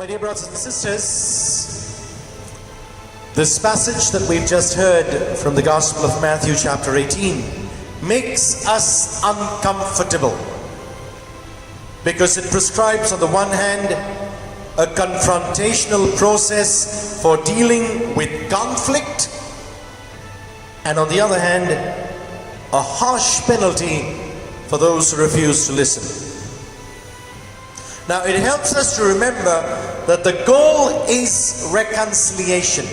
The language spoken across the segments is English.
My dear brothers and sisters, this passage that we've just heard from the Gospel of Matthew chapter 18 makes us uncomfortable because it prescribes on the one hand a confrontational process for dealing with conflict, and on the other hand a harsh penalty for those who refuse to listen. Now, it helps us to remember that the goal is reconciliation.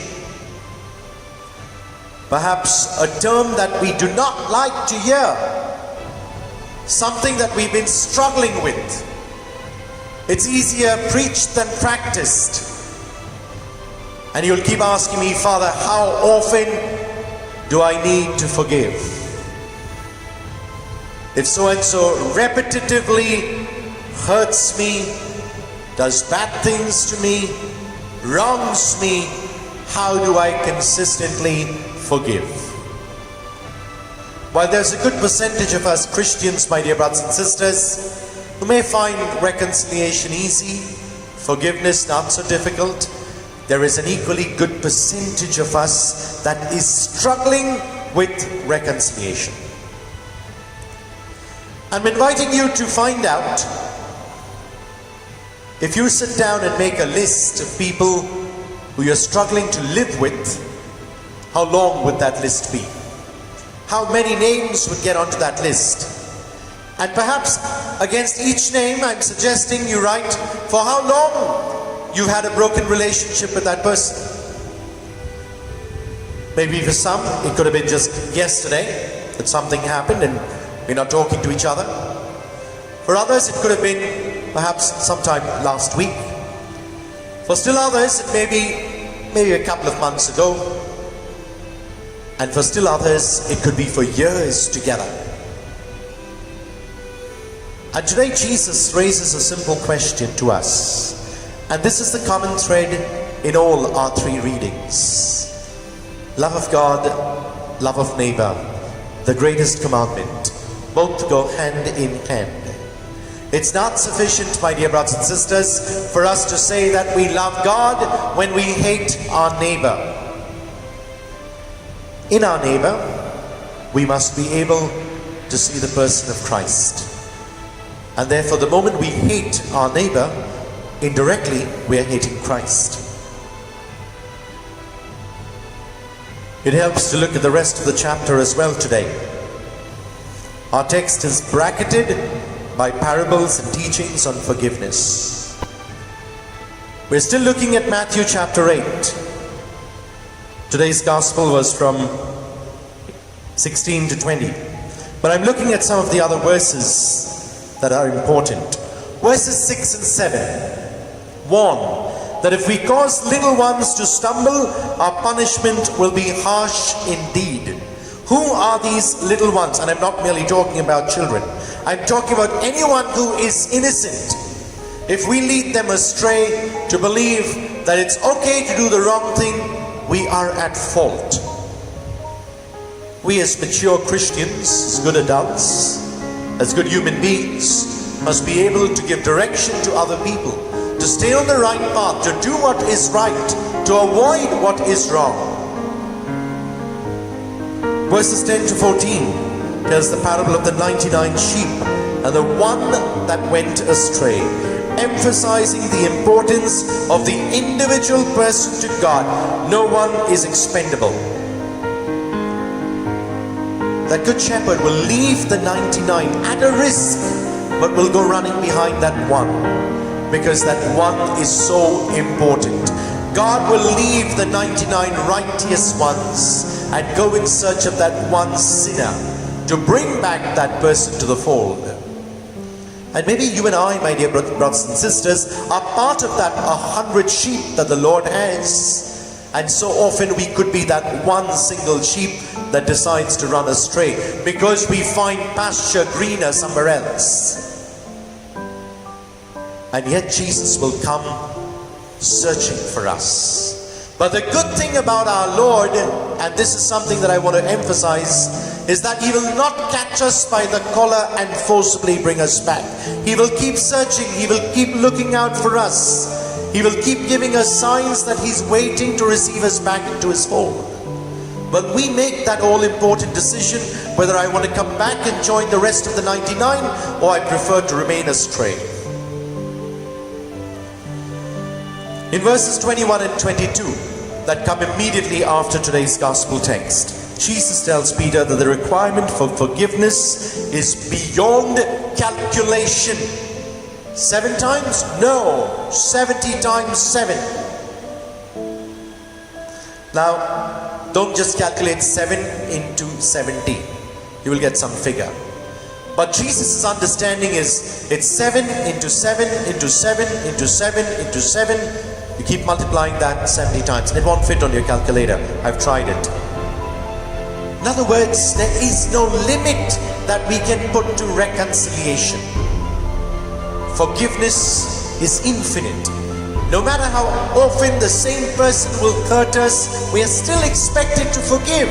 Perhaps a term that we do not like to hear, something that we've been struggling with. It's easier preached than practiced. And you'll keep asking me, Father, how often do I need to forgive? If so-and-so repetitively hurts me, does bad things to me, wrongs me, how do I consistently forgive? While there's a good percentage of us Christians, my dear brothers and sisters, who may find reconciliation easy, forgiveness not so difficult, there is an equally good percentage of us that is struggling with reconciliation. I'm inviting you to find out, if you sit down and make a list of people who you're struggling to live with, how long would that list be? How many names would get onto that list? And perhaps against each name I'm suggesting you write for how long you've had a broken relationship with that person. Maybe for some it could have been just yesterday that something happened and we're not talking to each other. For others it could have been perhaps sometime last week. For still others it may be maybe a couple of months ago. And for still others it could be for years together. And today Jesus raises a simple question to us. And this is the common thread in all our three readings. Love of God, love of neighbor, the greatest commandment. Both go hand in hand. It's not sufficient, my dear brothers and sisters, for us to say that we love God when we hate our neighbor. In our neighbor, we must be able to see the person of Christ. And therefore, the moment we hate our neighbor, indirectly we are hating Christ. It helps to look at the rest of the chapter as well today. Our text is bracketed by parables and teachings on forgiveness. We're still looking at Matthew chapter 8. Today's gospel was from 16 to 20. But I'm looking at some of the other verses that are important. Verses 6 and 7 warn that if we cause little ones to stumble, our punishment will be harsh indeed. Who are these little ones? And I'm not merely talking about children. I'm talking about anyone who is innocent. If we lead them astray to believe that it's okay to do the wrong thing, we are at fault. We as mature Christians, as good adults, as good human beings, must be able to give direction to other people, to stay on the right path, to do what is right, to avoid what is wrong. Verses 10 to 14 tells the parable of the 99 sheep and the one that went astray, emphasizing the importance of the individual person to God. No one is expendable. The good shepherd will leave the 99 at a risk, but will go running behind that one, because that one is so important. God will leave the 99 righteous ones and go in search of that one sinner to bring back that person to the fold. And maybe you and I, my dear brothers and sisters, are part of that 100 sheep that the Lord has. And so often we could be that one single sheep that decides to run astray because we find pasture greener somewhere else. And yet Jesus will come searching for us. But the good thing about our Lord, and this is something that I want to emphasize, is that He will not catch us by the collar and forcibly bring us back. He will keep searching. He will keep looking out for us. He will keep giving us signs that He's waiting to receive us back into His fold. But we make that all-important decision whether I want to come back and join the rest of the 99 or I prefer to remain astray. In verses 21 and 22 that come immediately after today's gospel text, Jesus tells Peter that the requirement for forgiveness is beyond calculation. 7 times? No, 70 times 7. Now, don't just calculate 7 into 70. You will get some figure. But Jesus' understanding is, it's 7 into 7 into 7 into 7 into 7. You keep multiplying that 70 times. It won't fit on your calculator. I've tried it. In other words, there is no limit that we can put to reconciliation. Forgiveness is infinite. No matter how often the same person will hurt us, we are still expected to forgive.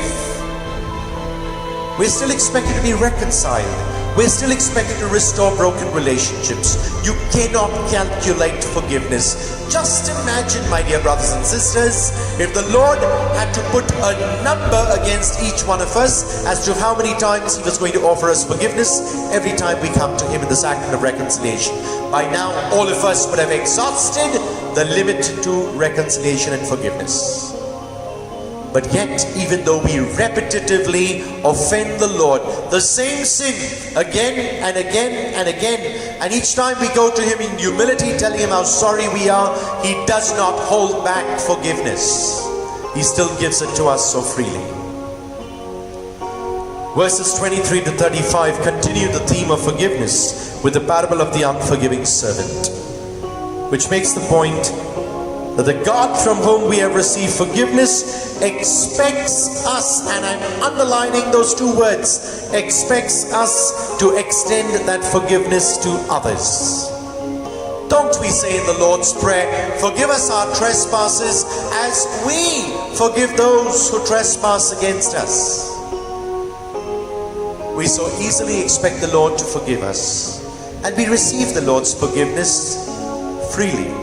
We're still expected to be reconciled. We're still expected to restore broken relationships. You cannot calculate forgiveness. Just imagine, my dear brothers and sisters, if the Lord had to put a number against each one of us as to how many times He was going to offer us forgiveness every time we come to Him in the sacrament of reconciliation. By now, all of us would have exhausted the limit to reconciliation and forgiveness. But yet, even though we repetitively offend the Lord, the same sin again and again and again, and each time we go to Him in humility, telling Him how sorry we are, He does not hold back forgiveness. He still gives it to us so freely. Verses 23 to 35 continue the theme of forgiveness with the parable of the unforgiving servant, which makes the point that the God from whom we have received forgiveness expects us, and I'm underlining those 2 words, expects us to extend that forgiveness to others. Don't we say in the Lord's Prayer, forgive us our trespasses as we forgive those who trespass against us? We so easily expect the Lord to forgive us, and we receive the Lord's forgiveness freely.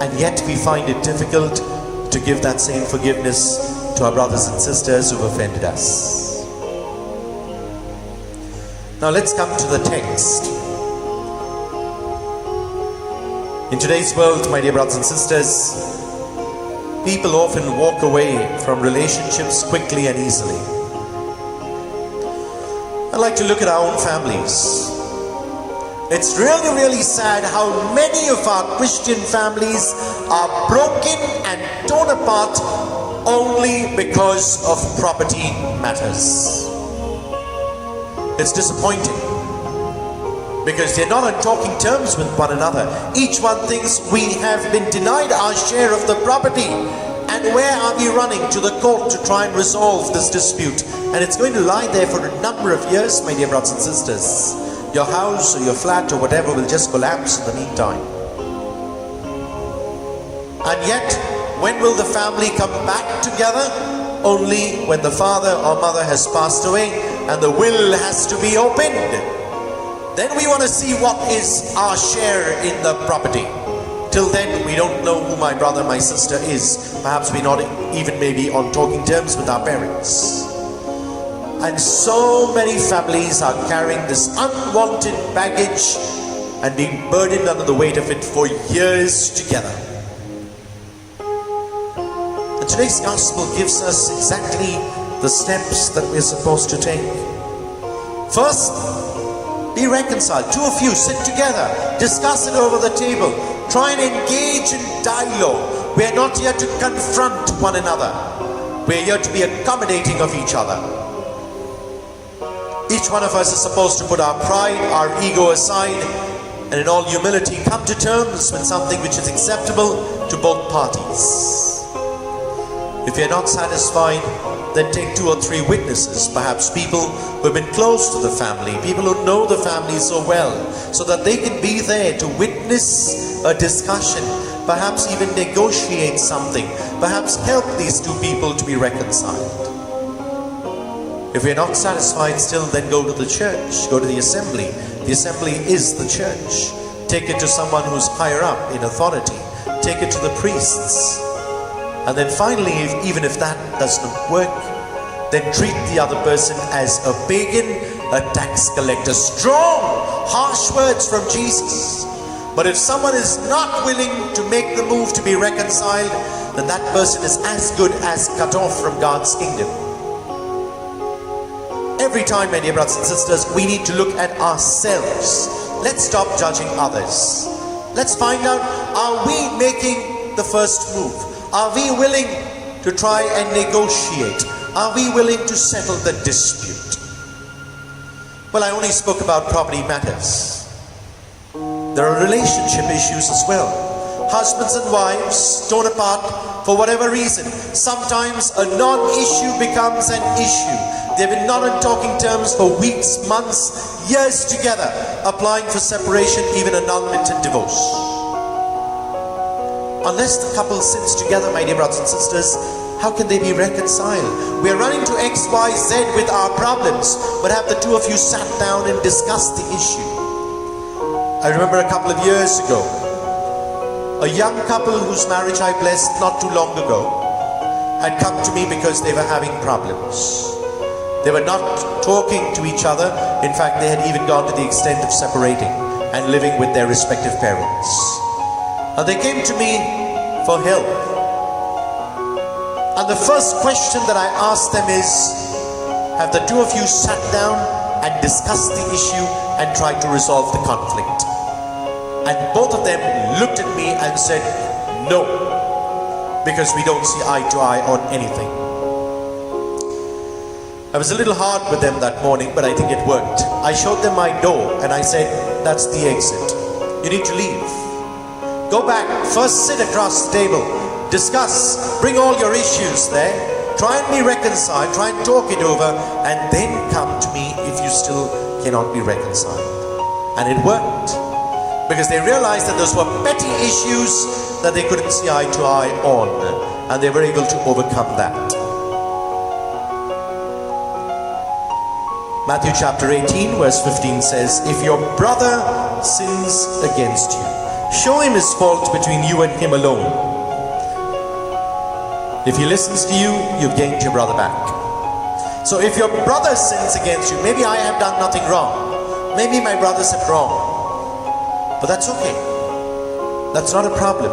And yet we find it difficult to give that same forgiveness to our brothers and sisters who've offended us. Now let's come to the text. In today's world, my dear brothers and sisters, people often walk away from relationships quickly and easily. I'd like to look at our own families. It's really sad how many of our Christian families are broken and torn apart only because of property matters. It's disappointing because they're not on talking terms with one another. Each one thinks we have been denied our share of the property. And where are we running? To the court to try and resolve this dispute. And it's going to lie there for a number of years, my dear brothers and sisters. Your house or your flat or whatever will just collapse in the meantime. And yet, when will the family come back together? Only when the father or mother has passed away and the will has to be opened. Then we want to see what is our share in the property. Till then, we don't know who my brother, my sister is. Perhaps we're not even maybe on talking terms with our parents. And so many families are carrying this unwanted baggage and being burdened under the weight of it for years together. And today's gospel gives us exactly the steps that we're supposed to take. First, be reconciled. 2 of you sit together, discuss it over the table, try and engage in dialogue. We are not here to confront one another. We are here to be accommodating of each other. Each one of us is supposed to put our pride, our ego aside, and in all humility come to terms with something which is acceptable to both parties. If you're not satisfied, then take 2 or 3 witnesses, perhaps people who have been close to the family, people who know the family so well, so that they can be there to witness a discussion, perhaps even negotiate something, perhaps help these 2 people to be reconciled. If we're not satisfied still, then go to the church, go to the assembly. The assembly is the church. Take it to someone who's higher up in authority. take it to the priests. And then finally, even if that does not work, then treat the other person as a pagan, a tax collector. Strong, harsh words from Jesus. But if someone is not willing to make the move to be reconciled, then that person is as good as cut off from God's kingdom. Every time, my dear brothers and sisters, we need to look at ourselves. Let's stop judging others. Let's find out, are we making the first move? Are we willing to try and negotiate? Are we willing to settle the dispute? Well, I only spoke about property matters. There are relationship issues as well. Husbands and wives torn apart for whatever reason. Sometimes a non-issue becomes an issue. They've been not on talking terms for weeks, months, years together, applying for separation, even annulment and divorce. Unless the couple sits together, my dear brothers and sisters, how can they be reconciled? We are running to X, Y, Z with our problems, but have the two of you sat down and discussed the issue? I remember a couple of years ago, a young couple whose marriage I blessed not too long ago had come to me because they were having problems. They were not talking to each other. In fact, they had even gone to the extent of separating and living with their respective parents. And they came to me for help. And the first question that I asked them is, have the two of you sat down and discussed the issue and tried to resolve the conflict? And both of them looked at me and said, no, because we don't see eye to eye on anything. I was a little hard with them that morning, but I think it worked. I showed them my door and I said, that's the exit. You need to leave. Go back, first sit across the table, discuss, bring all your issues there, try and be reconciled, try and talk it over, and then come to me if you still cannot be reconciled. And it worked. Because they realized that those were petty issues that they couldn't see eye to eye on, and they were able to overcome that. Matthew chapter 18 verse 15 says, if your brother sins against you, show him his fault between you and him alone. If he listens to you, you've gained your brother back. So if your brother sins against you, maybe I have done nothing wrong, maybe my brothers have wrong, but that's okay. That's not a problem.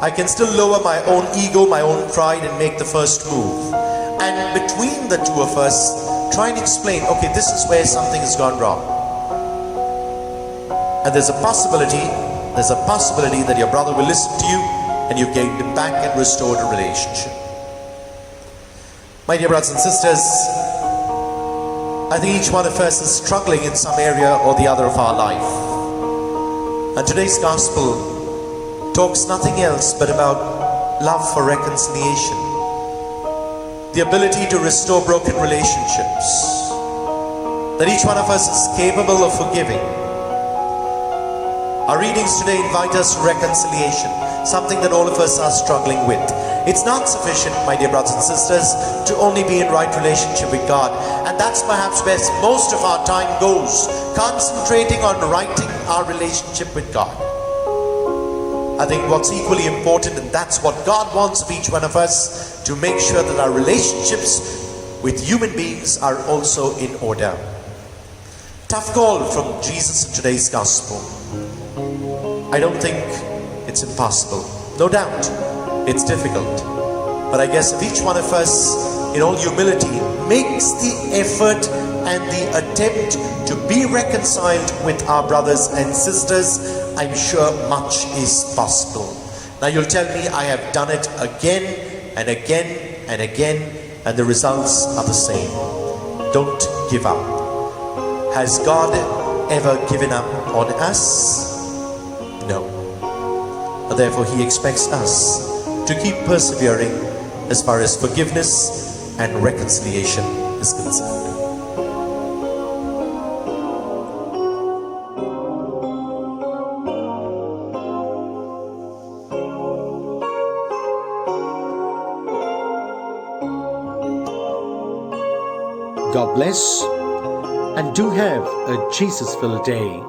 I can still lower my own ego, my own pride, and make the first move. And between the two of us, try and explain, okay, this is where something has gone wrong. And there's a possibility that your brother will listen to you and you've gained him back and restored a relationship. My dear brothers and sisters, I think each one of us is struggling in some area or the other of our life. And today's gospel talks nothing else but about love for reconciliation. The ability to restore broken relationships. That each one of us is capable of forgiving. Our readings today invite us to reconciliation, something that all of us are struggling with. It's not sufficient, my dear brothers and sisters, to only be in right relationship with God. And that's perhaps where most of our time goes, concentrating on righting our relationship with God. I think what's equally important, and that's what God wants of each one of us, to make sure that our relationships with human beings are also in order. Tough call from Jesus in today's gospel. I don't think it's impossible. No doubt, it's difficult. But I guess if each one of us, in all humility, makes the effort and the attempt to be reconciled with our brothers and sisters, I'm sure much is possible. Now you'll tell me I have done it again and again and again, and the results are the same. Don't give up. Has God ever given up on us? No. And therefore He expects us to keep persevering as far as forgiveness and reconciliation is concerned. God bless, and do have a Jesus-filled day.